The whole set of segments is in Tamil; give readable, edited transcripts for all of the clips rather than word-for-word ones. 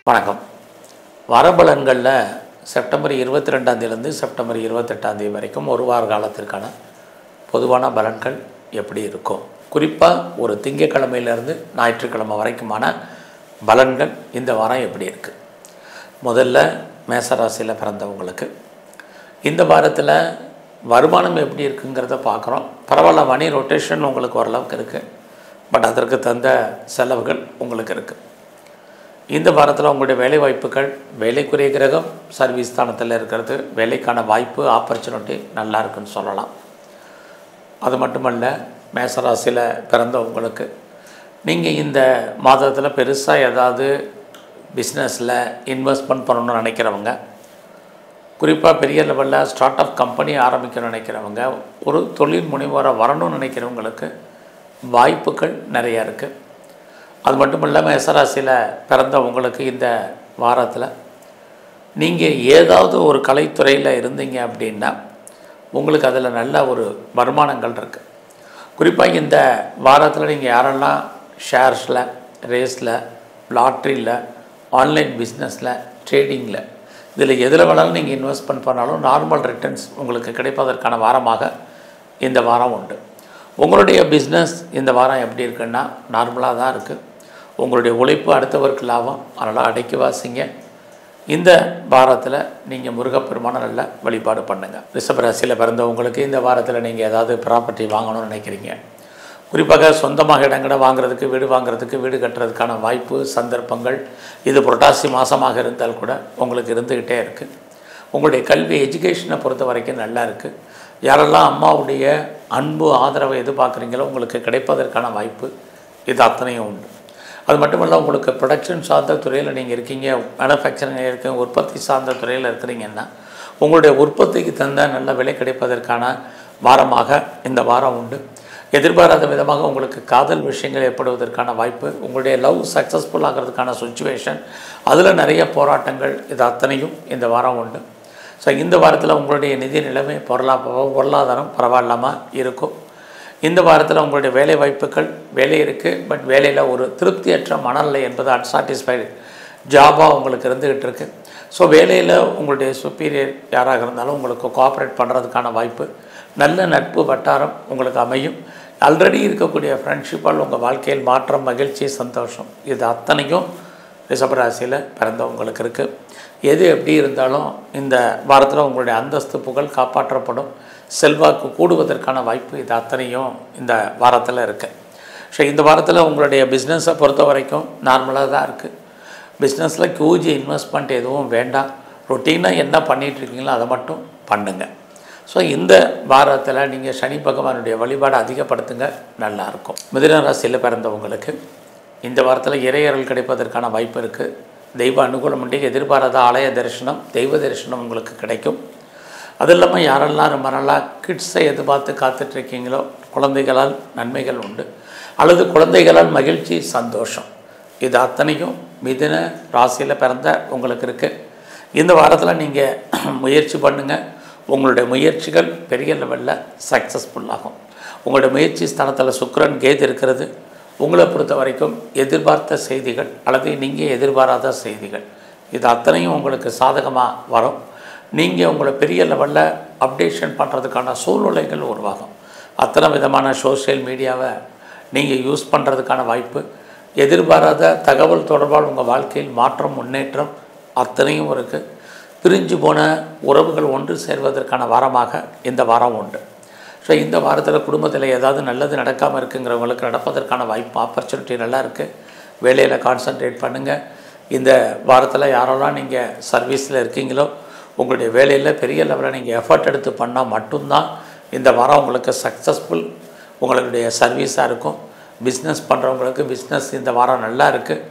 வணக்கம். வாரபலன்களில் செப்டம்பர் 22 செப்டம்பர் 28 வரைக்கும் ஒரு வார காலத்திற்கான பொதுவான பலன்கள் எப்படி இருக்கும், குறிப்பாக ஒரு திங்கட்கிழமையிலேருந்து ஞாயிற்றுக்கிழமை வரைக்குமான பலன்கள் இந்த வாரம் எப்படி இருக்குது. முதல்ல மேசராசியில் பிறந்தவங்களுக்கு இந்த வாரத்தில் வருமானம் எப்படி இருக்குங்கிறத பார்க்குறோம். பரவாயில்ல, மணி ரொட்டேஷன் உங்களுக்கு ஓரளவுக்கு இருக்குது, பட் அதற்கு தகுந்த செலவுகள் உங்களுக்கு இருக்குது. இந்த வாரத்தில் உங்களுடைய வேலை வாய்ப்புகள், வேலைக்குரிய கிரகம் சர்வீஸ் ஸ்தானத்தில் இருக்கிறது, வேலைக்கான வாய்ப்பு ஆப்பர்ச்சுனிட்டி நல்லா இருக்குன்னு சொல்லலாம். அது மட்டுமல்ல, மேசராசியில் பிறந்தவங்களுக்கு நீங்கள் இந்த மாதத்தில் பெருசாக ஏதாவது பிஸ்னஸில் இன்வெஸ்ட்மெண்ட் பண்ணணும்னு நினைக்கிறவங்க, குறிப்பாக பெரிய லெவலில் ஸ்டார்ட் அப் கம்பெனி ஆரம்பிக்கணும்னு நினைக்கிறவங்க, ஒரு தொழில் முனைவோராக வரணும்னு நினைக்கிறவங்களுக்கு வாய்ப்புகள் நிறையா இருக்குது. அது மட்டும் இல்லாமல் மேசராசியில் பிறந்தவங்களுக்கு இந்த வாரத்தில் நீங்கள் ஏதாவது ஒரு கலைத்துறையில் இருந்தீங்க அப்படின்னா உங்களுக்கு அதில் நல்ல ஒரு வருமானங்கள் இருக்குது. குறிப்பாக இந்த வாரத்தில் நீங்கள் யாரெல்லாம் ஷேர்ஸில், ரேஸில், லாட்ரியில், ஆன்லைன் பிஸ்னஸில், ட்ரேடிங்கில், இதில் எதில் வேணாலும் நீங்கள் இன்வெஸ்ட்மெண்ட் பண்ணாலும் நார்மல் ரிட்டர்ன்ஸ் உங்களுக்கு கிடைப்பதற்கான வாரமாக இந்த வாரம் உண்டு. உங்களுடைய பிஸ்னஸ் இந்த வாரம் எப்படி இருக்குன்னா நார்மலாக தான் இருக்குது. உங்களுடைய உழைப்பு அடுத்தவருக்கு லாபம், அதனால் அடக்கி வாசிங்க. இந்த வாரத்தில் நீங்கள் முருகப்பெருமான நல்ல வழிபாடு பண்ணுங்கள். ரிஷபராசியில் பிறந்தவங்களுக்கு இந்த வாரத்தில் நீங்கள் ஏதாவது ப்ராப்பர்ட்டி வாங்கணும்னு நினைக்கிறீங்க, குறிப்பாக சொந்தமாக இடங்களை வாங்குறதுக்கு, வீடு வாங்குறதுக்கு, வீடு கட்டுறதுக்கான வாய்ப்பு சந்தர்ப்பங்கள் இது புரட்டாசி மாதமாக இருந்தால் கூட உங்களுக்கு இருந்துக்கிட்டே இருக்குது. உங்களுடைய கல்வி எஜுகேஷனை பொறுத்த வரைக்கும் நல்லா இருக்குது. யாரெல்லாம் அம்மாவுடைய அன்பு ஆதரவை எதிர்பார்க்குறீங்களோ உங்களுக்கு கிடைப்பதற்கான வாய்ப்பு இது அத்தனையும் உண்டு. அது மட்டும் இல்லை, உங்களுக்கு ப்ரொடக்ஷன் சார்ந்த துறையில் நீங்கள் இருக்கீங்க, மேனுஃபேக்சரிங் இருக்கீங்க, உற்பத்தி சார்ந்த துறையில் இருக்கிறீங்கன்னா உங்களுடைய உற்பத்திக்கு தந்த நல்ல விலை கிடைப்பதற்கான வாரமாக இந்த வாரம் உண்டு. எதிர்பாராத விதமாக உங்களுக்கு காதல் விஷயங்கள் ஏற்படுவதற்கான வாய்ப்பு, உங்களுடைய லவ் சக்ஸஸ்ஃபுல் ஆகிறதுக்கான சுச்சுவேஷன், அதில் நிறைய போராட்டங்கள் இது அத்தனையும் இந்த வாரம் உண்டு. ஸோ இந்த வாரத்தில் உங்களுடைய நிதி நிலைமை பொருளாதாரம் பரவாயில்லாமல் இருக்கும். இந்த வாரத்தில் உங்களுடைய வேலை வாய்ப்புகள், வேலை இருக்குது, பட் வேலையில் ஒரு திருப்தியற்ற மனநிலை என்பது அன்சாட்டிஸ்ஃபைடு ஜாபாக உங்களுக்கு இருந்துக்கிட்டு இருக்குது. ஸோ வேலையில் உங்களுடைய சுப்பீரியர் யாராக இருந்தாலும் உங்களுக்கு கோஆப்ரேட் பண்ணுறதுக்கான வாய்ப்பு, நல்ல நட்பு வட்டாரம் உங்களுக்கு அமையும். ஆல்ரெடி இருக்கக்கூடிய ஃப்ரெண்ட்ஷிப்பால் உங்கள் வாழ்க்கையில் மாற்றம், மகிழ்ச்சி, சந்தோஷம் இது அத்தனையும் ரிஷபராசியில் பிறந்தவங்களுக்கு இருக்குது. எது எப்படி இருந்தாலும் இந்த வாரத்தில் உங்களுடைய அந்தஸ்து, புகழ் காப்பாற்றப்படும், செல்வாக்கு கூடுவதற்கான வாய்ப்பு இது அத்தனையும் இந்த வாரத்தில் இருக்குது. ஸோ இந்த வாரத்தில் உங்களுடைய பிஸ்னஸை பொறுத்த வரைக்கும் நார்மலாக தான் இருக்குது. பிஸ்னஸில் ஹியூஜ் இன்வெஸ்ட்மெண்ட் எதுவும் வேண்டாம், ரொட்டீனாக என்ன பண்ணிகிட்ருக்கீங்களோ அதை மட்டும் பண்ணுங்கள். ஸோ இந்த வாரத்தில் நீங்கள் சனி பகவானுடைய வழிபாடு அதிகப்படுத்துங்க, நல்லாயிருக்கும். மிதுன ராசியில் பிறந்தவங்களுக்கு இந்த வாரத்தில் இறையறல் கிடைப்பதற்கான வாய்ப்பு இருக்குது. தெய்வ அனுகூலம் உண்டு. எதிர்பாராத ஆலய தரிசனம், தெய்வ தரிசனம் உங்களுக்கு கிடைக்கும். அது இல்லாமல் யாரெல்லாம் ரொம்ப நாளாக கிட்ஸை எதிர்பார்த்து காத்துட்ருக்கீங்களோ குழந்தைகளால் நன்மைகள் உண்டு, அல்லது குழந்தைகளால் மகிழ்ச்சி, சந்தோஷம் இது அத்தனையும் மிதுன ராசியில் பிறந்த உங்களுக்கு இருக்குது. இந்த வாரத்தில் நீங்கள் முயற்சி பண்ணுங்கள். உங்களுடைய முயற்சிகள் பெரிய லெவலில் சக்ஸஸ்ஃபுல்லாகும். உங்களுடைய முயற்சி ஸ்தானத்தில் சுக்கிரன், கேது இருக்கிறது. உங்களை பொறுத்த வரைக்கும் எதிர்பார்த்த செய்திகள் அல்லது நீங்கள் எதிர்பாராத செய்திகள் இது அத்தனையும் உங்களுக்கு சாதகமாக வரும். நீங்கள் உங்களை பெரிய லெவலில் அப்டேஷன் பண்ணுறதுக்கான சூழ்நிலைகள் உருவாகும். அத்தனை விதமான சோஷியல் மீடியாவை நீங்கள் யூஸ் பண்ணுறதுக்கான வாய்ப்பு, எதிர்பாராத தகவல் தொடர்பால் உங்கள் வாழ்க்கையில் மாற்றம், முன்னேற்றம் அத்தனையும் இருக்குது. பிரிஞ்சு போன உறவுகள் ஒன்று சேர்வதற்கான வாரமாக இந்த வாரம் உண்டு. ஸோ இந்த வாரத்தில் குடும்பத்தில் ஏதாவது நல்லது நடக்காமல் இருக்குங்கிறவங்களுக்கு நடப்பதற்கான வாய்ப்பு, ஆப்பர்ச்சுனிட்டி நல்லா இருக்குது. வேலையில் கான்சன்ட்ரேட் பண்ணுங்கள். இந்த வாரத்தில் யாரெல்லாம் நீங்கள் சர்வீஸில் இருக்கீங்களோ உங்களுடைய வேலையில் பெரிய லெவலில் நீங்கள் எஃபர்ட் எடுத்து பண்ணால் மட்டும்தான் இந்த வாரம் உங்களுக்கு சக்ஸஸ்ஃபுல் உங்களுடைய சர்வீஸாக இருக்கும். பிஸ்னஸ் பண்ணுறவங்களுக்கு பிஸ்னஸ் இந்த வாரம் நல்லா இருக்குது.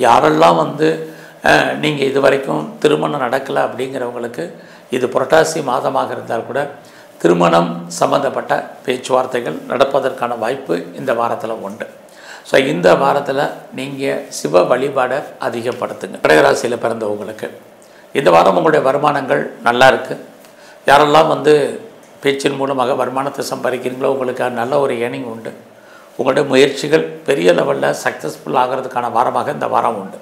யாரெல்லாம் நீங்கள் இது வரைக்கும் திருமணம் நடக்கலை அப்படிங்கிறவங்களுக்கு இது புரட்டாசி மாதமாக இருந்தால் கூட திருமணம் சம்பந்தப்பட்ட பேச்சுவார்த்தைகள் நடப்பதற்கான வாய்ப்பு இந்த வாரத்தில் உண்டு. ஸோ இந்த வாரத்தில் நீங்கள் சிவ வழிபாடை அதிகப்படுத்துங்க. கடகராசியில் பிறந்தவங்களுக்கு இந்த வாரம் உங்களுடைய வருமானங்கள் நல்லா இருக்குது. யாரெல்லாம் பேச்சின் மூலமாக வருமானத்தை சம்பாதிக்கிறீங்களோ உங்களுக்கு நல்ல ஒரு ஏர்னிங் உண்டு. உங்களுடைய முயற்சிகள் பெரிய லெவலில் சக்ஸஸ்ஃபுல் ஆகிறதுக்கான வாரமாக இந்த வாரம் உண்டு.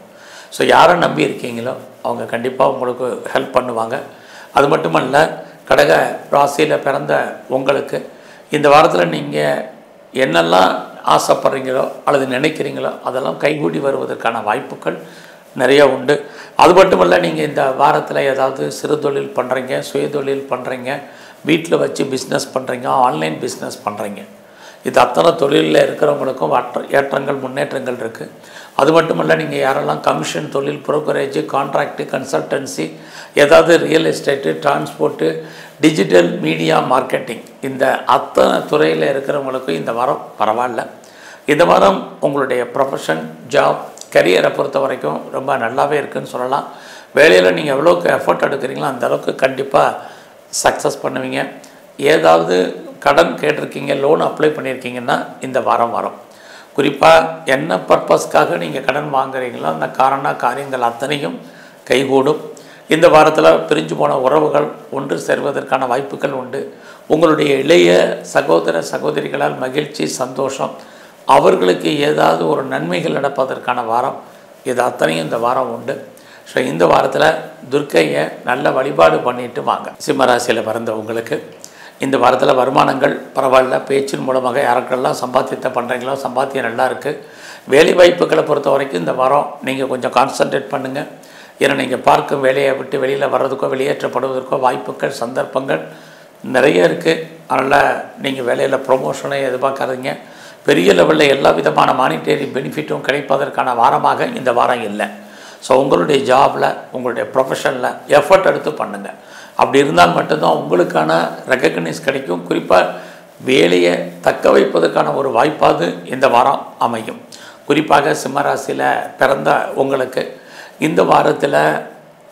ஸோ யாரை நம்பி இருக்கீங்களோ அவங்க கண்டிப்பாக உங்களுக்கு ஹெல்ப் பண்ணுவாங்க. அது மட்டுமல்ல, கடக ராசியில் பிறந்த உங்களுக்கு இந்த வாரத்தில் நீங்கள் என்னெல்லாம் ஆசைப்படுறீங்களோ அல்லது நினைக்கிறீங்களோ அதெல்லாம் கைகூடி வருவதற்கான வாய்ப்புகள் நிறைய உண்டு. அது மட்டுமல்ல, நீங்கள் இந்த வாரத்தில் ஏதாவது சிறு தொழில் பண்ணுறீங்க, சுயதொழில் பண்ணுறீங்க, வீட்டில் வச்சு பிஸ்னஸ் பண்ணுறீங்க, ஆன்லைன் பிஸ்னஸ் பண்ணுறீங்க, இது அத்தனை தொழிலில் இருக்கிறவங்களுக்கும் ஏற்றங்கள் முன்னேற்றங்கள் இருக்குது. அது மட்டுமல்ல, நீங்கள் யாரெல்லாம் கமிஷன் தொழில், புரோக்கரேஜ், கான்ட்ராக்டு, கன்சல்டன்சி, ஏதாவது real estate, transport, digital media marketing, இந்த அத்தனை துறையில் இருக்கிறவங்களுக்கும் இந்த வாரம் பரவாயில்ல. இந்த வாரம் உங்களுடைய ப்ரொஃபஷன், ஜாப், கரியரை பொறுத்த வரைக்கும் ரொம்ப நல்லாவே இருக்குதுன்னு சொல்லலாம். வேலையில் நீங்கள் எவ்வளோக்கு எஃபர்ட் எடுக்கிறீங்களோ அந்தளவுக்கு கண்டிப்பாக சக்ஸஸ் பண்ணுவீங்க. ஏதாவது கடன் கேட்டிருக்கீங்க, லோன் அப்ளை பண்ணியிருக்கீங்கன்னா இந்த வாரம் வரும். குறிப்பாக என்ன பர்பஸ்க்காக நீங்கள் கடன் வாங்குறீங்களோ அந்த காரியங்கள் அத்தனையும் கைகூடும். இந்த வாரத்தில் பிரிஞ்சு போன உறவுகள் ஒன்று சேர்வதற்கான வாய்ப்புகள் உண்டு. உங்களுடைய இளைய சகோதர சகோதரிகளால் மகிழ்ச்சி, சந்தோஷம், அவர்களுக்கு ஏதாவது ஒரு நன்மைகள் நடப்பதற்கான வாரம், இது அத்தனையும் இந்த வாரம் உண்டு. ஸோ இந்த வாரத்தில் துர்க்கையை நல்ல வழிபாடு பண்ணிட்டு வாங்க. சிம்மராசியில் பிறந்தவங்களுக்கு இந்த வாரத்தில் வருமானங்கள் பரவாயில்ல. பேச்சின் மூலமாக யாருக்கெல்லாம் சம்பாத்தியத்தை பண்ணுறீங்களோ சம்பாத்தியம் நல்லா இருக்குது. வேலை வாய்ப்புகளை பொறுத்த வரைக்கும் இந்த வாரம் நீங்கள் கொஞ்சம் கான்சன்ட்ரேட் பண்ணுங்கள். ஏன்னா நீங்கள் பார்க்கும் வேலையை விட்டு வெளியில் வர்றதுக்கோ வெளியேற்றப்படுவதற்கோ வாய்ப்புகள், சந்தர்ப்பங்கள் நிறைய இருக்குது. அதனால் நீங்கள் வேலையில் ப்ரொமோஷனை எதிர்பார்க்காதீங்க. பெரிய லெவலில் எல்லா விதமான மானிட்டரி பெனிஃபிட்டும் கிடைப்பதற்கான வாரமாக இந்த வாரம் இல்லை. ஸோ உங்களுடைய ஜாபில், உங்களுடைய ப்ரொஃபஷனில் எஃபர்ட் எடுத்து பண்ணுங்கள். அப்படி இருந்தால் மட்டும்தான் உங்களுக்கான ரெக்கக்னைஸ் கிடைக்கும். குறிப்பாக வேலையை தக்க வைப்பதற்கான ஒரு வாய்ப்பாக இந்த வாரம் அமையும். குறிப்பாக சிம்மராசியில் பிறந்த உங்களுக்கு இந்த வாரத்தில்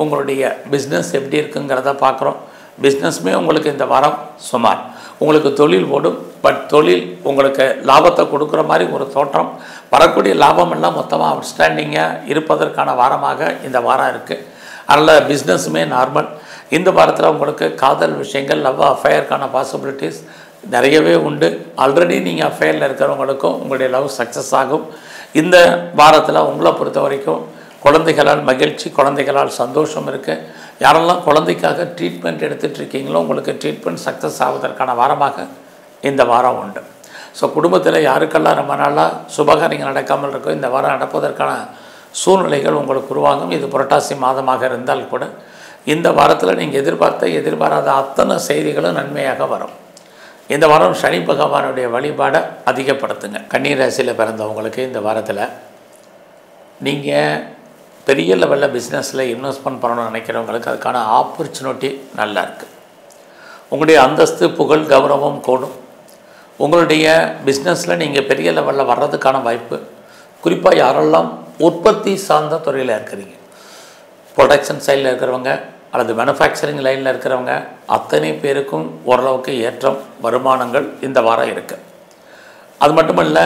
உங்களுடைய பிஸ்னஸ் எப்படி இருக்குங்கிறத பார்க்குறோம். பிஸ்னஸுமே உங்களுக்கு இந்த வாரம் சுமார். உங்களுக்கு தொழில் ஓடும், பட் தொழில் உங்களுக்கு லாபத்தை கொடுக்குற மாதிரி ஒரு தோற்றம். வரக்கூடிய லாபமெல்லாம் மொத்தமாக அவுட்ஸ்டாண்டிங்காக இருப்பதற்கான வாரமாக இந்த வாரம் இருக்குது. அதனால் பிஸ்னஸுமே நார்மல். இந்த வாரத்தில் உங்களுக்கு காதல் விஷயங்கள், லவ் அஃபேருக்கான பாசிபிலிட்டிஸ் நிறையவே உண்டு. ஆல்ரெடி நீங்கள் அஃபேரில் இருக்கிறவங்களுக்கும் உங்களுடைய லவ் சக்ஸஸ் ஆகும். இந்த வாரத்தில் உங்களை பொறுத்த வரைக்கும் குழந்தைகளால் மகிழ்ச்சி, குழந்தைகளால் சந்தோஷம் இருக்குது. யாரெல்லாம் குழந்தைக்காக ட்ரீட்மெண்ட் எடுத்துகிட்ருக்கீங்களோ உங்களுக்கு ட்ரீட்மெண்ட் சக்ஸஸ் ஆவதற்கான வாரமாக இந்த வாரம் உண்டு. ஸோ குடும்பத்தில் யாருக்கெல்லாம் ரொம்ப நாளாக சுபகாரியங்கள் நடக்காமல் இருக்கோ இந்த வாரம் நடப்பதற்கான சூழ்நிலைகள் உங்களுக்கு உருவாகும். இது புரட்டாசி மாதமாக இருந்தால் கூட இந்த வாரத்தில் நீங்கள் எதிர்பாராத அத்தனை செய்திகளும் நன்மையாக வரும். இந்த வாரம் சனி பகவானுடைய வழிபாடை அதிகப்படுத்துங்க. கன்னி ராசியில் பிறந்தவங்களுக்கு இந்த வாரத்தில் நீங்கள் பெரிய லெவலில் பிஸ்னஸில் இன்வெஸ்ட்மெண்ட் பண்ணணும்னு நினைக்கிறவங்களுக்கு அதுக்கான ஆப்பர்ச்சுனிட்டி நல்லா இருக்குது. உங்களுடைய அந்தஸ்து, புகழ், கௌரவம் கூடும். உங்களுடைய பிஸ்னஸில் நீங்கள் பெரிய லெவலில் வர்றதுக்கான வாய்ப்பு. குறிப்பாக யாரெல்லாம் உற்பத்தி சார்ந்த துறையில் இருக்கிறீங்க, ப்ரொடக்ஷன் சைடில் இருக்கிறவங்க அல்லது மேனுஃபேக்சரிங் லைனில் இருக்கிறவங்க அத்தனை பேருக்கும் ஓரளவுக்கு ஏற்றம், வருமானங்கள் இந்த வாரம் இருக்குது. அது மட்டுமல்ல,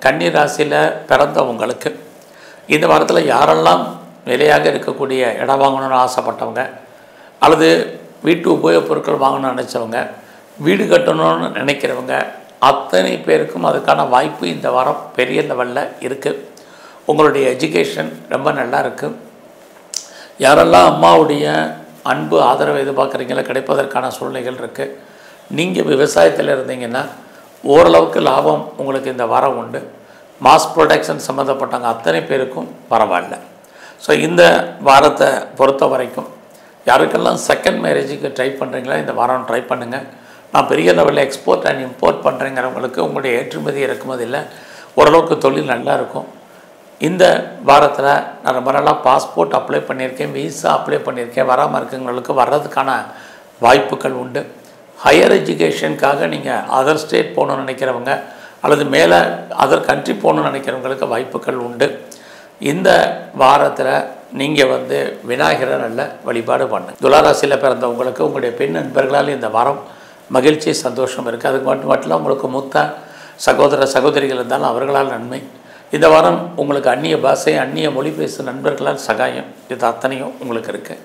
கன்னி ராசியில் பிறந்தவங்களுக்கு இந்த வாரத்தில் யாரெல்லாம் நிலையாக இருக்கக்கூடிய இடம் வாங்கணும்னு ஆசைப்பட்டவங்க அல்லது வீட்டு உபயோகப் பொருட்கள் வாங்கணும்னு நினச்சவங்க, வீடு கட்டணும்னு நினைக்கிறவங்க அத்தனை பேருக்கும் அதுக்கான வாய்ப்பு இந்த வாரம் பெரிய லெவலில் இருக்குது. உங்களுடைய எஜுகேஷன் ரொம்ப நல்லா இருக்குது. யாரெல்லாம் அம்மாவுடைய அன்பு, ஆதரவு எதிர்பார்க்குறீங்களோ கிடைப்பதற்கான சூழ்நிலைகள் இருக்குது. நீங்கள் விவசாயத்தில் இருந்தீங்கன்னா ஓரளவுக்கு லாபம் உங்களுக்கு இந்த வாரம் உண்டு. மாஸ் ப்ரொடக்ஷன் சம்மந்தப்பட்டவங்க அத்தனை பேருக்கும் பரவாயில்ல. ஸோ இந்த வாரத்தை பொறுத்த வரைக்கும் யாருக்கெல்லாம் செகண்ட் மேரேஜுக்கு ட்ரை பண்ணுறீங்களோ இந்த வாரம் ட்ரை பண்ணுங்கள். நான் பெரிய லெவலில் எக்ஸ்போர்ட் அண்ட் இம்போர்ட் பண்ணுறேங்கிறவங்களுக்கு உங்களுடைய ஏற்றுமதி இறக்குமதி இல்லை, ஓரளவுக்கு தொழில் நல்லா இருக்கும். இந்த வாரத்தில் நான் ரொம்ப நாளாக பாஸ்போர்ட் அப்ளை பண்ணியிருக்கேன், விசா அப்ளை பண்ணியிருக்கேன், வராமல் இருக்குங்களுக்கு வர்றதுக்கான வாய்ப்புகள் உண்டு. ஹையர் எஜுகேஷனுக்காக நீங்கள் அதர் ஸ்டேட் போகணுன்னு நினைக்கிறவங்க அல்லது மேலே அதர் கண்ட்ரி போகணுன்னு நினைக்கிறவங்களுக்கு வாய்ப்புகள் உண்டு. இந்த வாரத்தில் நீங்கள் விநாயகரை நல்ல வழிபாடு பண்ணுங்க. துளாராசியில் பிறந்தவங்களுக்கு உங்களுடைய பெண் நண்பர்களால் இந்த வாரம் மகிழ்ச்சி, சந்தோஷம் இருக்குது. அதுக்கு மட்டும் உங்களுக்கு மூத்த சகோதர சகோதரிகள் இருந்தாலும் அவர்களால் நன்மை. இந்த வாரம் உங்களுக்கு அந்நிய பாஷை, அந்நிய மொழி பேசும் நண்பர்களால் சகாயம், இது அத்தனையும் உங்களுக்கு இருக்குது.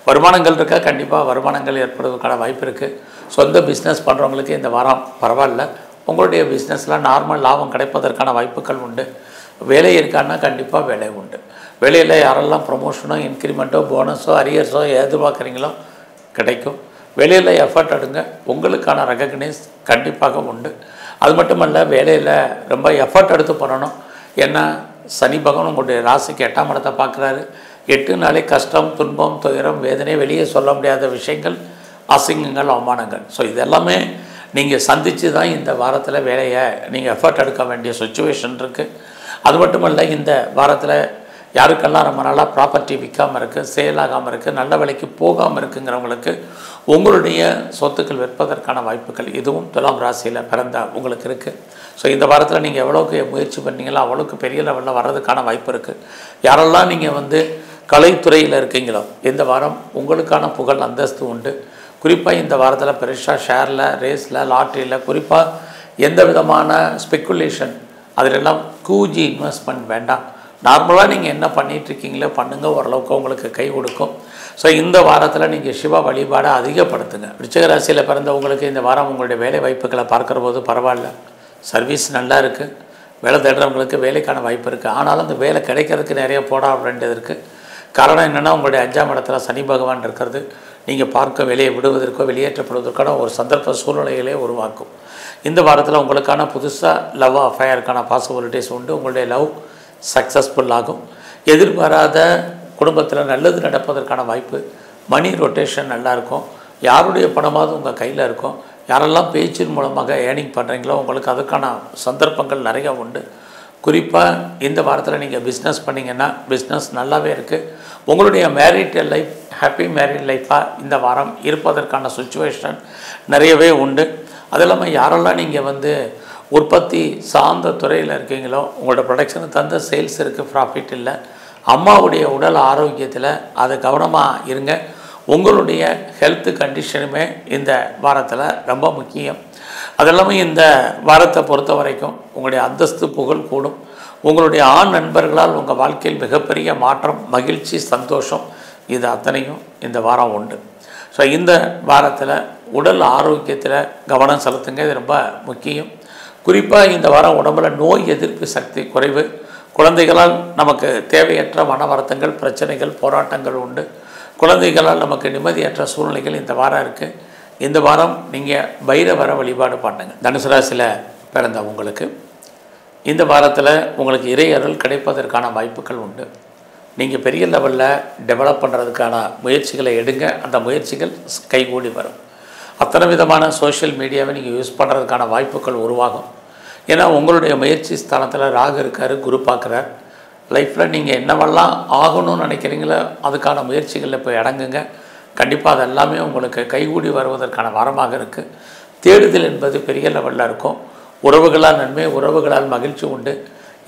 வருமானங்கள் இருக்கா, கண்டிப்பாக வருமானங்கள் ஏற்படுவதற்கான வாய்ப்பு இருக்குது. சொந்த பிஸ்னஸ் பண்ணுறவங்களுக்கு இந்த வாரம் பரவாயில்ல. உங்களுடைய பிஸ்னஸில் நார்மல் லாபம் கிடைப்பதற்கான வாய்ப்புகள் உண்டு. வேலை இருக்கான்னா கண்டிப்பாக வேலை உண்டு. வேலையில் யாரெல்லாம் ப்ரொமோஷனோ இன்க்ரிமெண்ட்டோ போனஸோ அரியர்ஸோ எதிர்பார்க்குறீங்களோ கிடைக்கும். வேலையில் எஃபர்ட் எடுங்க, உங்களுக்கான ரெகக்னைஸ் கண்டிப்பாக உண்டு. அது மட்டுமல்ல, வேலையில் ரொம்ப எஃபர்ட் எடுத்து பண்ணணும். ஏன்னா சனி பகவான் உங்களுடைய ராசிக்கு 8ஆம் இடத்தை பார்க்குறாரு. 8 நாளே கஷ்டம், துன்பம், துயரம், வேதனை, வெளியே சொல்ல முடியாத விஷயங்கள், அசிங்கங்கள், அவமானங்கள். ஸோ இதெல்லாமே நீங்கள் சந்தித்து தான் இந்த வாரத்தில் வேலையை நீங்கள் எஃபர்ட் எடுக்க வேண்டிய சுச்சுவேஷன் இருக்குது. அது மட்டுமல்ல, இந்த வாரத்தில் யாருக்கெல்லாம் ரொம்ப நாளாக ப்ராப்பர்ட்டி விற்காமல் இருக்குது, சேல் ஆகாமல் இருக்குது, நல்ல விலைக்கு போகாமல் இருக்குங்கிறவங்களுக்கு உங்களுடைய சொத்துக்கள் விற்பதற்கான வாய்ப்புகள் இதுவும் துலாம் ராசியில் பிறந்த உங்களுக்கு இருக்குது. ஸோ இந்த வாரத்தில் நீங்கள் எவ்வளோக்கு முயற்சி பண்ணீங்களோ அவ்வளோக்கு பெரிய லெவலில் வர்றதுக்கான வாய்ப்பு இருக்குது. யாரெல்லாம் நீங்கள் கலைத்துறையில் இருக்கீங்களோ இந்த வாரம் உங்களுக்கான புகழ் அந்தஸ்து உண்டு. குறிப்பாக இந்த வாரத்தில் பெருசாக ஷேரில், ரேஸில், லாட்ரியில், குறிப்பாக எந்த விதமான ஸ்பெக்குலேஷன் அதிலெல்லாம் கூஜி இன்வெஸ்ட்மெண்ட் வேண்டாம். நார்மலாக நீங்கள் என்ன பண்ணிகிட்ருக்கீங்களோ பண்ணுங்கள், ஓரளவுக்கு உங்களுக்கு கை கொடுக்கும். ஸோ இந்த வாரத்தில் நீங்கள் சிவ வழிபாடை அதிகப்படுத்துங்க. விருச்சிக ராசியில் பிறந்தவங்களுக்கு இந்த வாரம் உங்களுடைய வேலை வாய்ப்புகளை பார்க்குற போது பரவாயில்ல, சர்வீஸ் நல்லா இருக்குது, வேலை தேடுறவங்களுக்கு வேலைக்கான வாய்ப்பு இருக்குது. ஆனாலும் அந்த வேலை கிடைக்கிறதுக்கு நிறைய போட வேண்டியது இருக்குது. காரணம் என்னென்னா, உங்களுடைய 5ஆம் இடத்துல சனி பகவான் இருக்கிறது நீங்கள் பார்க்க வெளியே விடுவதற்கோ வெளியேற்றப்படுவதற்கான ஒரு சந்தர்ப்ப சூழ்நிலைகளே உருவாக்கும். இந்த வாரத்தில் உங்களுக்கான புதுசாக லவ் அஃபேருக்கான பாசிபிலிட்டிஸ் உண்டு. உங்களுடைய லவ் சக்ஸஸ்ஃபுல் ஆகும். எதிர்பாராத குடும்பத்தில் நல்லது நடப்பதற்கான வாய்ப்பு, மணி ரொட்டேஷன் நல்லாயிருக்கும். யாருடைய பணமாவது உங்கள் கையில் இருக்கும். யாரெல்லாம் பேச்சின் மூலமாக ஏர்னிங் பண்ணுறீங்களோ உங்களுக்கு அதுக்கான சந்தர்ப்பங்கள் நிறையா உண்டு. குறிப்பாக இந்த வாரத்தில் நீங்கள் பிஸ்னஸ் பண்ணிங்கன்னா பிஸ்னஸ் நல்லாவே இருக்குது. உங்களுடைய மேரிட் லைஃப் ஹாப்பி மேரிட் லைஃபாக இந்த வாரம் இருப்பதற்கான சுச்சுவேஷன் நிறையவே உண்டு. அது இல்லாமல் யாரெல்லாம் நீங்கள் உற்பத்தி சார்ந்த துறையில் இருக்கீங்களோ உங்களோட ப்ரொடக்ஷனுக்கு தந்த சேல்ஸ் இருக்குது, ப்ராஃபிட் இல்லை. அம்மாவுடைய உடல் ஆரோக்கியத்தில் அது கவனமாக இருங்க. உங்களுடைய ஹெல்த் கண்டிஷனுமே இந்த வாரத்தில் ரொம்ப முக்கியம். அது இல்லாமல் இந்த வாரத்தை பொறுத்த வரைக்கும் உங்களுடைய அந்தஸ்து புகழ் கூடும். உங்களுடைய ஆண் நண்பர்களால் உங்கள் வாழ்க்கையில் மிகப்பெரிய மாற்றம், மகிழ்ச்சி, சந்தோஷம் இது அத்தனையும் இந்த வாரம் உண்டு. ஸோ இந்த வாரத்தில் உடல் ஆரோக்கியத்தில் கவனம் செலுத்துங்க, இது ரொம்ப முக்கியம். குறிப்பாக இந்த வாரம் உடம்புல நோய் எதிர்ப்பு சக்தி குறைவு, குழந்தைகளால் நமக்கு தேவையற்ற மன வருத்தங்கள், பிரச்சனைகள், போராட்டங்கள் உண்டு. குழந்தைகளால் நமக்கு நிம்மதியற்ற சூழ்நிலைகள் இந்த வாரம் இருக்குது. இந்த வாரம் நீங்கள் பைரவரை வழிபாடு பண்ணுங்க. தனுசு ராசியில் பிறந்த உங்களுக்கு இந்த வாரத்தில் உங்களுக்கு இறை அருள் கிடைப்பதற்கான வாய்ப்புகள் உண்டு. நீங்கள் பெரிய லெவலில் டெவலப் பண்ணுறதுக்கான முயற்சிகளை எடுங்க, அந்த முயற்சிகள் கைகூடி வரும். அத்தனை விதமான சோஷியல் மீடியாவை நீங்கள் யூஸ் பண்ணுறதுக்கான வாய்ப்புகள் உருவாகும். ஏன்னா உங்களுடைய முயற்சி ஸ்தானத்தில் ராகு இருக்கார், குரு பார்க்குறார். லைஃப்பில் நீங்கள் என்னவெல்லாம் ஆகணும்னு நினைக்கிறீங்களோ அதுக்கான முயற்சிகளில் போய் அடங்குங்க. கண்டிப்பாக அது எல்லாமே உங்களுக்கு கைகூடி வருவதற்கான வாரமாக இருக்குது. தேடுதல் என்பது பெரிய லெவலில் இருக்கும். உறவுகளால் நன்மை, உறவுகளால் மகிழ்ச்சி உண்டு.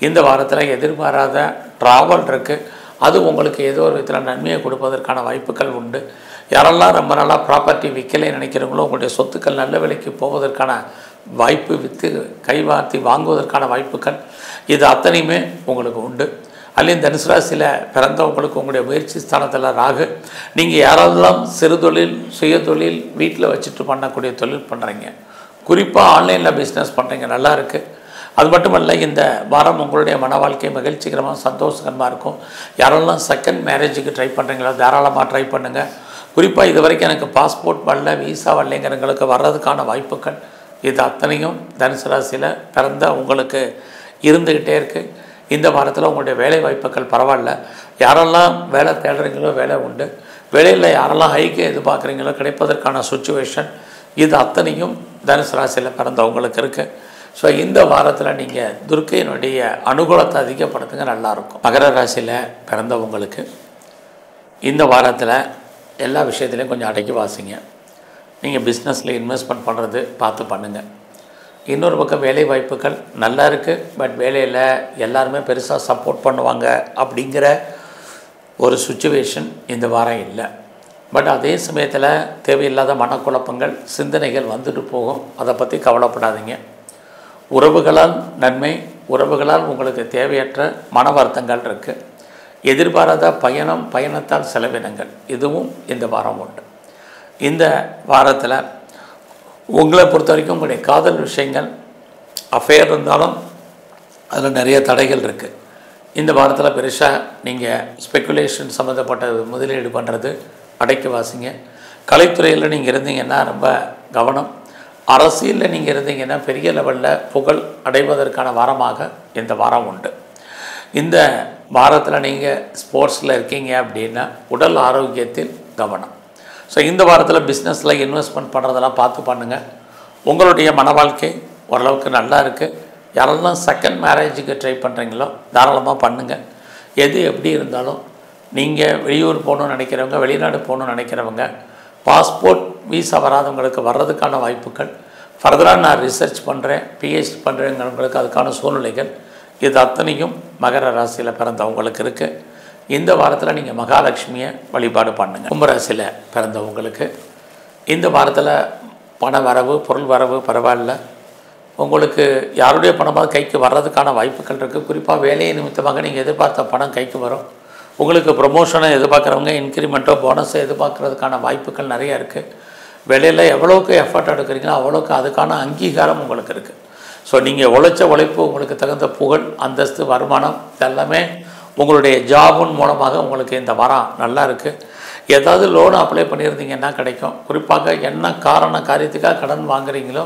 இந்த வாரத்தில் எதிர்பாராத ட்ராவல் இருக்குது, அது உங்களுக்கு ஏதோ ஒரு விதத்தில் நன்மையை கொடுப்பதற்கான வாய்ப்புகள் உண்டு. யாரெல்லாம் ரொம்ப நாளாக ப்ராப்பர்ட்டி விற்கலை நினைக்கிறவங்களோ உங்களுடைய சொத்துக்கள் நல்ல விலைக்கு போவதற்கான வாய்ப்பு, விற்று கைவார்த்தி வாங்குவதற்கான வாய்ப்புகள் இது அத்தனையுமே உங்களுக்கு உண்டு. அதுலேயும் தனுசு ராசியில் பிறந்தவங்களுக்கு உங்களுடைய முயற்சி ஸ்தானத்தில் ராகு. நீங்கள் யாரெல்லாம் சிறு தொழில், சுய தொழில், வீட்டில் வச்சுட்டு பண்ணக்கூடிய தொழில் பண்ணுறீங்க, குறிப்பாக ஆன்லைனில் பிஸ்னஸ் பண்ணுறீங்க, நல்லா இருக்குது. அது மட்டுமல்ல, இந்த வாரம் உங்களுடைய மன வாழ்க்கை மகிழ்ச்சிகரமாக சந்தோஷகரமாக இருக்கும். யாரெல்லாம் செகண்ட் மேரேஜுக்கு ட்ரை பண்ணுறீங்களோ தாராளமாக ட்ரை பண்ணுங்கள். குறிப்பாக இது வரைக்கும் எனக்கு பாஸ்போர்ட் வரல, வீசா வரலைங்கிறவங்களுக்கு வர்றதுக்கான வாய்ப்புகள் இது அத்தனையும் தனுசு ராசியில் பிறந்த உங்களுக்கு இருந்துக்கிட்டே இருக்குது. இந்த வாரத்தில் உங்களுடைய வேலை வாய்ப்புகள் பரவாயில்ல. யாரெல்லாம் வேலை தேடுறீங்களோ வேலை உண்டு. வேலையில் யாரெல்லாம் ஹைக்கு எதிர்பார்க்குறீங்களோ கிடைப்பதற்கான சுச்சுவேஷன் இது அத்தனையும் தனுசு ராசியில் பிறந்தவங்களுக்கு இருக்குது. ஸோ இந்த வாரத்தில் நீங்கள் துர்க்கையினுடைய அனுகூலத்தை அதிகப்படுத்துங்க, நல்லாயிருக்கும். மகர ராசியில் பிறந்தவங்களுக்கு இந்த வாரத்தில் எல்லா விஷயத்துலையும் கொஞ்சம் அடக்கி வாசிங்க. நீங்கள் பிஸ்னஸில் இன்வெஸ்ட்மெண்ட் பண்ணுறது பார்த்து பண்ணுங்கள். இன்னொரு பக்கம் வேலை வாய்ப்புகள் நல்லா இருக்குது. பட் வேலையில் எல்லாருமே பெருசாக சப்போர்ட் பண்ணுவாங்க அப்படிங்கிற ஒரு சுச்சுவேஷன் இந்த வாரம் இல்லை. பட் அதே சமயத்தில் தேவையில்லாத மனக்குழப்பங்கள், சிந்தனைகள் வந்துட்டு போகும். அதை பற்றி கவலைப்படாதீங்க. உறவுகளால் நன்மை, உறவுகளால் உங்களுக்கு தேவையற்ற மன வருத்தங்கள் இருக்குது. எதிர்பாராத பயணம், பயணத்தால் செலவினங்கள் இதுவும் இந்த வாரம் உண்டு. இந்த வாரத்தில் உங்களை பொறுத்த வரைக்கும் உங்களுடைய காதல் விஷயங்கள், அஃபேர் இருந்தாலும் அதில் நிறைய தடைகள் இருக்குது. இந்த வாரத்தில் பெருசாக நீங்கள் ஸ்பெக்குலேஷன் சம்மந்தப்பட்ட முதலீடு பண்ணுறது அடைக்கி வாசிங்க. கலைத்துறையில் நீங்கள் இருந்தீங்கன்னா ரொம்ப கவனம். அரசியலில் நீங்கள் இருந்தீங்கன்னா பெரிய லெவலில் புகழ் அடைவதற்கான வாரமாக இந்த வாரம் உண்டு. இந்த வாரத்தில் நீங்கள் ஸ்போர்ட்ஸில் இருக்கீங்க அப்படின்னா உடல் ஆரோக்கியத்தில் கவனம். ஸோ இந்த வாரத்தில் பிஸ்னஸில் இன்வெஸ்ட்மெண்ட் பண்ணுறதெல்லாம் பார்த்து பண்ணுங்கள். உங்களுடைய மன வாழ்க்கை ஓரளவுக்கு நல்லா இருக்குது. யாரெல்லாம் செகண்ட் மேரேஜுக்கு ட்ரை பண்ணுறீங்களோ தாராளமாக பண்ணுங்கள். எது எப்படி இருந்தாலும் நீங்கள் வெளியூர் போகணுன்னு நினைக்கிறவங்க, வெளிநாடு போகணுன்னு நினைக்கிறவங்க, பாஸ்போர்ட் வீசா வராதவங்களுக்கு வர்றதுக்கான வாய்ப்புகள், ஃபர்தராக நான் ரிசர்ச் பண்ணுறேன், பிஹெச்டி பண்ணுறேங்கிறவங்களுக்கு அதுக்கான சூழ்நிலைகள், இது அத்தனையும் மகர ராசியில் பிறந்தவங்களுக்கு இருக்குது. இந்த வாரத்தில் நீங்கள் மகாலட்சுமியை வழிபாடு பண்ணுங்கள். கும்பராசியில் பிறந்தவங்களுக்கு இந்த வாரத்தில் பண வரவு, பொருள் வரவு பரவாயில்ல. உங்களுக்கு யாருடைய பணமாக கைக்கு வர்றதுக்கான வாய்ப்புகள் இருக்குது. குறிப்பாக வேலையை நிமித்தமாக நீங்கள் எதிர்பார்த்த பணம் கைக்கு வரும். உங்களுக்கு ப்ரொமோஷனை எதிர்பார்க்குறவங்க இன்க்ரிமெண்ட்டோ போனஸை எதிர்பார்க்குறதுக்கான வாய்ப்புகள் நிறையா இருக்குது. வேலையில் எவ்வளோக்கு எஃபர்ட் எடுக்கிறீங்களோ அவ்வளோக்கு அதுக்கான அங்கீகாரம் உங்களுக்கு இருக்குது. ஸோ நீங்கள் உழைச்ச உழைப்பு, உங்களுக்கு தகுந்த புகழ், அந்தஸ்து, வருமானம் இதெல்லாமே உங்களுடைய ஜாபின் மூலமாக உங்களுக்கு இந்த வாரம் நல்லா இருக்குது. ஏதாவது லோன் அப்ளை பண்ணியிருந்தீங்கன்னா கிடைக்கும். குறிப்பாக என்ன காரியத்துக்காக கடன் வாங்குறீங்களோ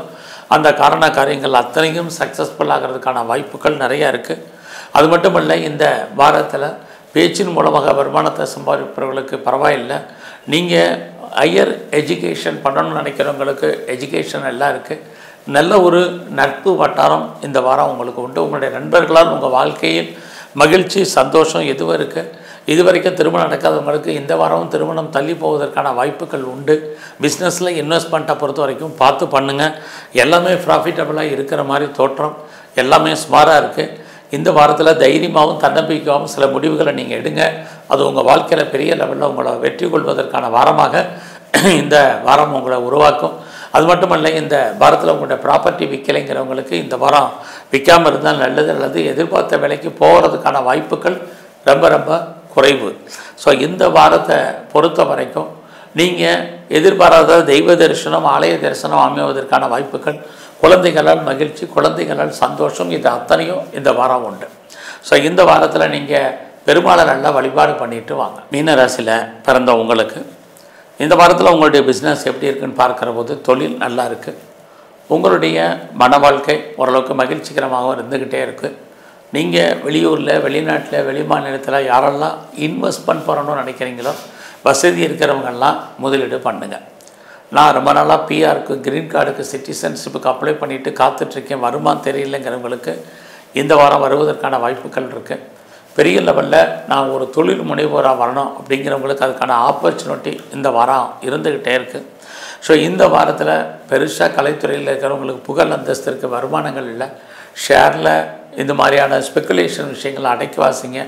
அந்த காரியங்கள் அத்தனையும் சக்ஸஸ்ஃபுல் ஆகிறதுக்கான வாய்ப்புகள் நிறையா இருக்குது. அது மட்டும் இல்லை, இந்த வாரத்தில் பேச்சின் மூலமாக வருமானத்தை சம்பாதிப்பவர்களுக்கு பரவாயில்லை. நீங்கள் ஹையர் எஜுகேஷன் பண்ணணும்னு நினைக்கிறவங்களுக்கு எஜுகேஷன் எல்லாம் இருக்குது. நல்ல ஒரு நட்பு வட்டாரம் இந்த வாரம் உங்களுக்கு உண்டு. உங்களுடைய நண்பர்களால் உங்கள் வாழ்க்கையில் மகிழ்ச்சி, சந்தோஷம் எதுவும் இருக்குது. இது வரைக்கும் திருமணம் நடக்காதவங்களுக்கு இந்த வாரமும் திருமணம் தள்ளி போவதற்கான வாய்ப்புகள் உண்டு. பிஸ்னஸில் இன்வெஸ்ட்மெண்ட்டை பொறுத்த வரைக்கும் பார்த்து பண்ணுங்கள். எல்லாமே ப்ராஃபிட்டபுளாக இருக்கிற மாதிரி தோற்றம், எல்லாமே ஸ்மாராக இருக்குது. இந்த வாரத்தில் தைரியமாகவும் தன்னம்பிக்கையாகவும் சில முடிவுகளை நீங்கள் எடுங்க. அது உங்கள் வாழ்க்கையில் பெரிய லெவலில் உங்களை வெற்றி கொள்வதற்கான வாரமாக இந்த வாரம் உங்களை உருவாக்கும். அது மட்டும் இல்லை, இந்த வாரத்தில் உங்களுடைய ப்ராப்பர்ட்டி விற்கலைங்கிறவங்களுக்கு இந்த வாரம் விற்காமல் இருந்தால் நல்லது. அல்லது எதிர்பார்த்த விலைக்கு போகிறதுக்கான வாய்ப்புகள் ரொம்ப ரொம்ப குறைவு. ஸோ இந்த வாரத்தை பொறுத்த வரைக்கும் நீங்கள் எதிர்பாராத தெய்வ தரிசனம், ஆலய தரிசனம் அமைவதற்கான வாய்ப்புகள், குழந்தைகளால் மகிழ்ச்சி, குழந்தைகளால் சந்தோஷம், இது அத்தனையும் இந்த வாரம் உண்டு. ஸோ இந்த வாரத்தில் நீங்கள் பெருமாளை நல்லா வழிபாடு பண்ணிட்டு வாங்க. மீன ராசியில் பிறந்த உங்களுக்கு இந்த வாரத்தில் உங்களுடைய பிஸ்னஸ் எப்படி இருக்குன்னு பார்க்குற போது தொழில் நல்லா இருக்குது. உங்களுடைய மன வாழ்க்கை ஓரளவுக்கு மகிழ்ச்சிகரமாகவும் இருந்துக்கிட்டே இருக்குது. நீங்கள் வெளியூரில், வெளிநாட்டில், வெளி மாநிலத்தில் யாரெல்லாம் இன்வெஸ்ட்மெண்ட் பண்ணணும்னு நினைக்கிறீங்களோ வசதி இருக்கிறவங்கெல்லாம் முதலீடு பண்ணுங்கள். நான் ரொம்ப நாளாக பிஆருக்கு, க்ரீன் கார்டுக்கு, சிட்டிசன்ஷிப்புக்கு அப்ளை பண்ணிவிட்டு காத்துட்ருக்கேன், வருமானம் தெரியலைங்கிறவங்களுக்கு இந்த வாரம் வருவதற்கான வாய்ப்புகள் இருக்குது. பெரிய லெவலில் நான் ஒரு தொழில் முனைவோராக வரணும் அப்படிங்கிறவங்களுக்கு அதுக்கான ஆப்பர்ச்சுனிட்டி இந்த வாரம் இருந்துக்கிட்டே இருக்குது. ஸோ இந்த வாரத்தில் பெருசாக கலைத்துறையில் இருக்கிறவங்களுக்கு புகழ், அந்தஸ்து இருக்குது, வருமானங்கள் இல்லை. ஷேரில் இந்த மாதிரியான ஸ்பெக்குலேஷன் விஷயங்களை அடக்கி வாசிங்க.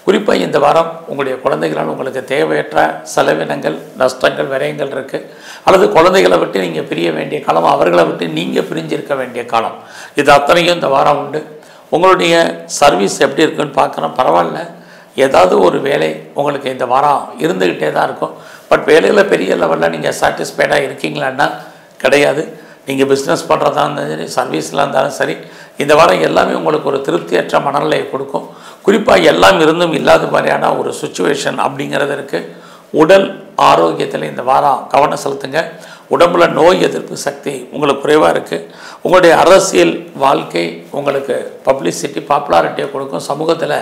குறிப்பாக இந்த வாரம் உங்களுடைய குழந்தைகளால் உங்களுக்கு தேவையற்ற செலவினங்கள், நஷ்டங்கள், விரயங்கள் இருக்குது. அல்லது குழந்தைகளை விட்டு நீங்கள் பிரிய வேண்டிய காலம், அவர்களை விட்டு நீங்கள் பிரிஞ்சிருக்க வேண்டிய காலம், இது அத்தனையும் இந்த வாரம் உண்டு. உங்களுடைய சர்வீஸ் எப்படி இருக்குன்னு பார்க்குறோம். பரவாயில்ல, ஏதாவது ஒரு வேலை உங்களுக்கு இந்த வாரம் இருந்துக்கிட்டே தான் இருக்கும். பட் வேலையில் பெரிய லெவலில் நீங்கள் சாட்டிஸ்ஃபைடாக இருக்கீங்களான்னா கிடையாது. நீங்கள் பிஸ்னஸ் பண்ணுறதா இருந்தாலும் சரி, சர்வீஸில் இருந்தாலும் சரி, இந்த வாரம் எல்லாமே உங்களுக்கு ஒரு திருப்தியற்ற மனநிலையை கொடுக்கும். குறிப்பாக எல்லாம் இருந்தும் இல்லாத மாதிரியான ஒரு சுச்சுவேஷன் அப்படிங்கிறது இருக்குது. உடல் ஆரோக்கியத்தில் இந்த வாரம் கவனம் செலுத்துங்க. உடம்புல நோய் எதிர்ப்பு சக்தி உங்களுக்கு குறைவாக இருக்குது. உங்களுடைய அரசியல் வாழ்க்கை உங்களுக்கு பப்ளிசிட்டி, பாப்புலாரிட்டியை கொடுக்கும். சமூகத்தில்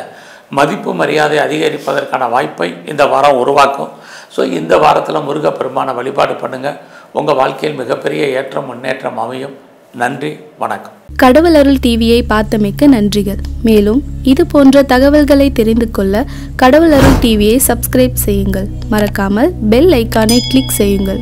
மதிப்பு மரியாதை அதிகரிப்பதற்கான வாய்ப்பை இந்த வாரம் உருவாக்கும். ஸோ இந்த வாரத்தில் முருகப்பெருமானை வழிபாடு பண்ணுங்கள். உங்கள் வாழ்க்கையில் மிகப்பெரிய ஏற்றம், முன்னேற்றம் அமையும். நன்றி, வணக்கம். கடவுள் அருள் டிவியை பார்த்தமைக்கு நன்றிகள். மேலும் இது போன்ற தகவல்களை தெரிந்து கொள்ள கடவுள் அருள் டிவியை சப்ஸ்கிரைப் செய்யுங்கள். மறக்காமல் பெல் ஐக்கானை கிளிக் செய்யுங்கள்.